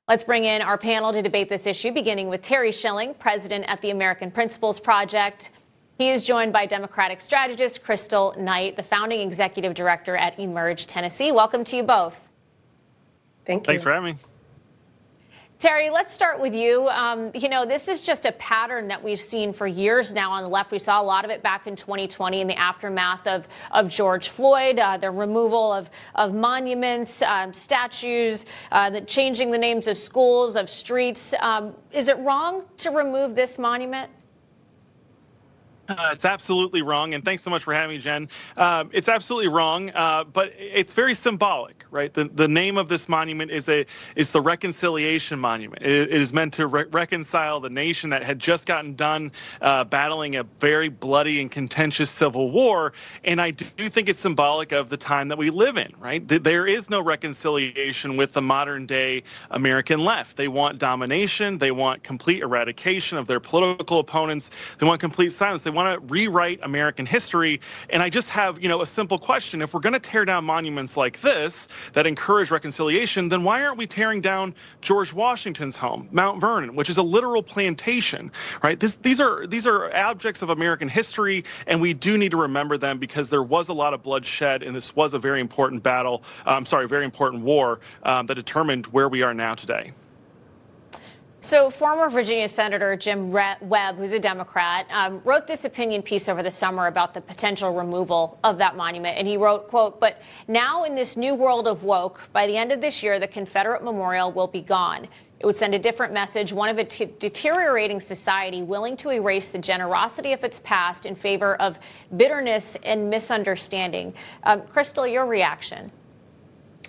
Let's bring in our panel to debate this issue, beginning with Terry Schilling, president at the American Principles Project. He is joined by Democratic strategist Crystal Knight, the founding executive director at Emerge Tennessee. Welcome to you both. Thank you. Thanks for having me. Terry, let's start with you. This is just a pattern that we've seen for years now on the left. We saw a lot of it back in 2020 in the aftermath of George Floyd, the removal of monuments, statues, changing the names of schools, of streets. Is it wrong to remove this monument? It's absolutely wrong, and thanks so much for having me, Jen. It's absolutely wrong, but it's very symbolic, right? The name of this monument is the Reconciliation Monument. It is meant to reconcile the nation that had just gotten done battling a very bloody and contentious civil war, and I do think it's symbolic of the time that we live in, right? There is no reconciliation with the modern-day American left. They want domination. They want complete eradication of their political opponents. They want complete silence. They want to rewrite American history. And I just have, a simple question. If we're going to tear down monuments like this that encourage reconciliation, then why aren't we tearing down George Washington's home, Mount Vernon, which is a literal plantation, right? These are objects of American history, and we do need to remember them because there was a lot of bloodshed, and this was a very important very important war that determined where we are now today. So former Virginia Senator Jim Webb, who's a Democrat, wrote this opinion piece over the summer about the potential removal of that monument. And he wrote, quote, "But now in this new world of woke, by the end of this year, the Confederate Memorial will be gone. It would send a different message, one of a deteriorating society willing to erase the generosity of its past in favor of bitterness and misunderstanding." Crystal, your reaction?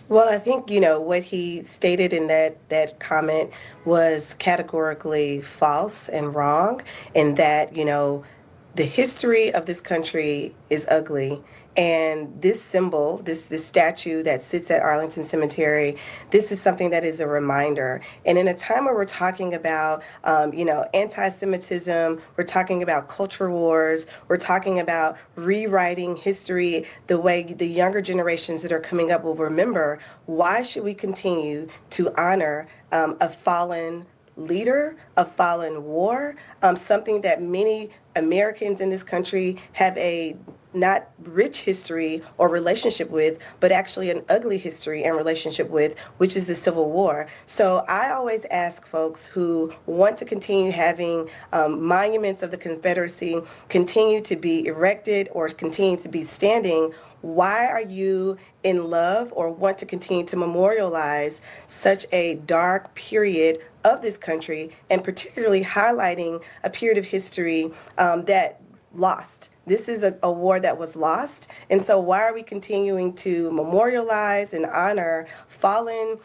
Well, I think, what he stated in that comment was categorically false and wrong, and that, the history of this country is ugly. And this symbol, this statue that sits at Arlington Cemetery, this is something that is a reminder. And in a time where we're talking about, anti-Semitism, we're talking about culture wars, we're talking about rewriting history the way the younger generations that are coming up will remember, why should we continue to honor a fallen leader, a fallen war, something that many Americans in this country have a not rich history or relationship with, but actually an ugly history and relationship with, which is the Civil War. So I always ask folks who want to continue having monuments of the Confederacy continue to be erected or continue to be standing, why are you in love or want to continue to memorialize such a dark period of this country, and particularly highlighting a period of history that lost? This is a war that was lost. And so why are we continuing to memorialize and honor fallen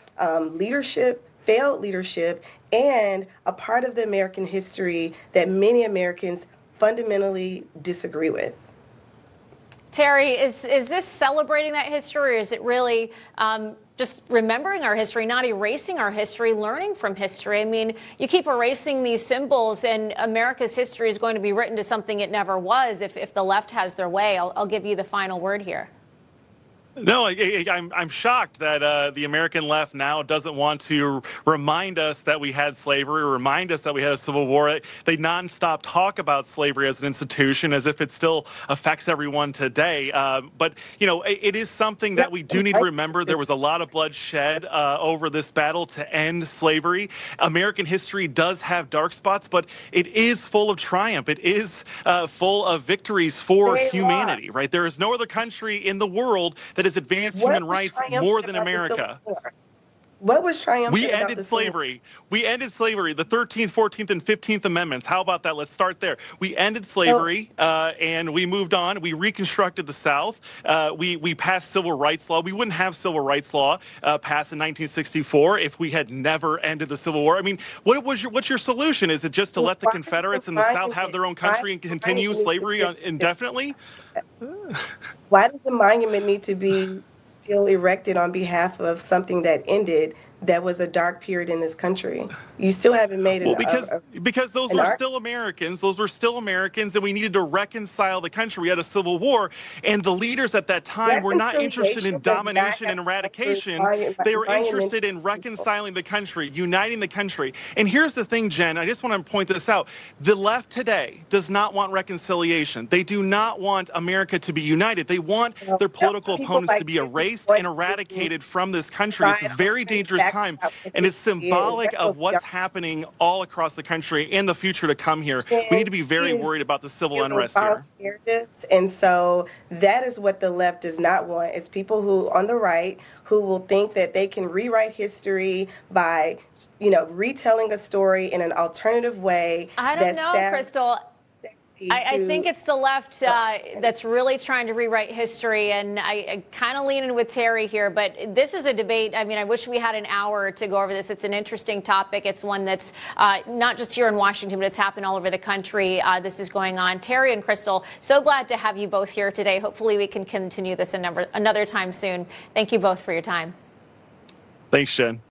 leadership, failed leadership, and a part of the American history that many Americans fundamentally disagree with? Terry, is this celebrating that history, or is it really just remembering our history, not erasing our history, learning from history? I mean, you keep erasing these symbols, and America's history is going to be written to something it never was if the left has their way. I'll give you the final word here. No, I'm shocked that the American left now doesn't want to remind us that we had slavery, remind us that we had a civil war. They nonstop talk about slavery as an institution as if it still affects everyone today. But, it is something that we do need to remember. There was a lot of bloodshed over this battle to end slavery. American history does have dark spots, but it is full of triumph. It is full of victories for humanity, right? There is no other country in the world that has advanced human rights more than America. What was triumphant We about ended slavery. We ended slavery, the 13th, 14th, and 15th Amendments. How about that? Let's start there. We ended slavery, and we moved on. We reconstructed the South. We passed civil rights law. We wouldn't have civil rights law passed in 1964 if we had never ended the Civil War. I mean, what's your solution? Is it just to let the Confederates in the South have their own country and continue slavery indefinitely? Why does the monument need to be still erected on behalf of something that ended that was a dark period in this country. You still haven't made well, because those were still Americans. Those were still Americans, and we needed to reconcile the country. We had a civil war, and the leaders at that time were not interested in domination and eradication. They were interested in reconciling the country, uniting the country. And here's the thing, Jen, I just want to point this out. The left today does not want reconciliation. They do not want America to be united. They want their political opponents to be erased and eradicated from this country. It's a very dangerous time, and it's symbolic of what's happening all across the country and the future to come here. We need to be very worried about the civil unrest here. And so that is what the left does not want. It's people who on the right who will think that they can rewrite history by, retelling a story in an alternative way. I don't know, Crystal. I think it's the left that's really trying to rewrite history, and I kind of lean in with Terry here, but this is a debate. I mean, I wish we had an hour to go over this. It's an interesting topic. It's one that's not just here in Washington, but it's happened all over the country. This is going on. Terry and Crystal, so glad to have you both here today. Hopefully we can continue this another time soon. Thank you both for your time. Thanks, Jen.